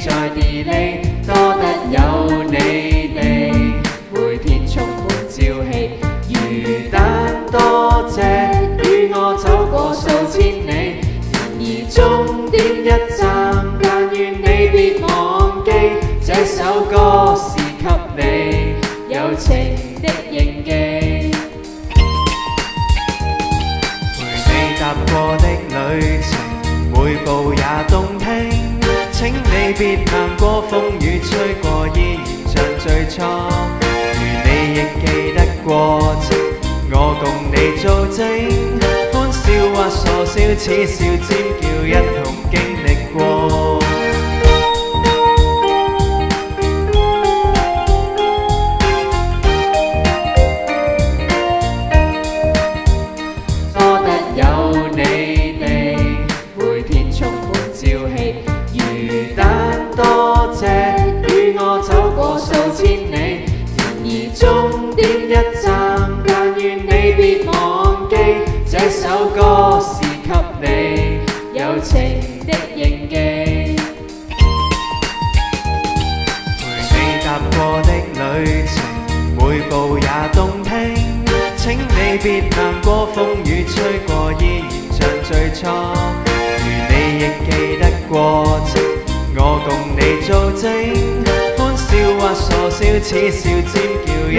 再 delay， 多得有你哋，每天充滿朝氣。魚蛋多謝與我走過數千里，然而終點一站，但願你別忘記，這首歌是給你友情的印記。陪你踏過的旅程，每步也動聽。請你別難過，風雨吹過依然像最初。如你亦記得過程，我共你做證，歡笑或傻笑，恥笑尖叫，一同經歷過。多得有你哋，每天充滿朝氣。魚蛋多謝與我走過數千里，然而終點一站，但願你別忘記，這首歌是給你友情的印記。陪你踏過的旅程，每步也動聽。請你別難過，風雨吹過依然像最初。如你亦記得過程，我共你做證，歡笑或傻笑，恥笑尖叫，一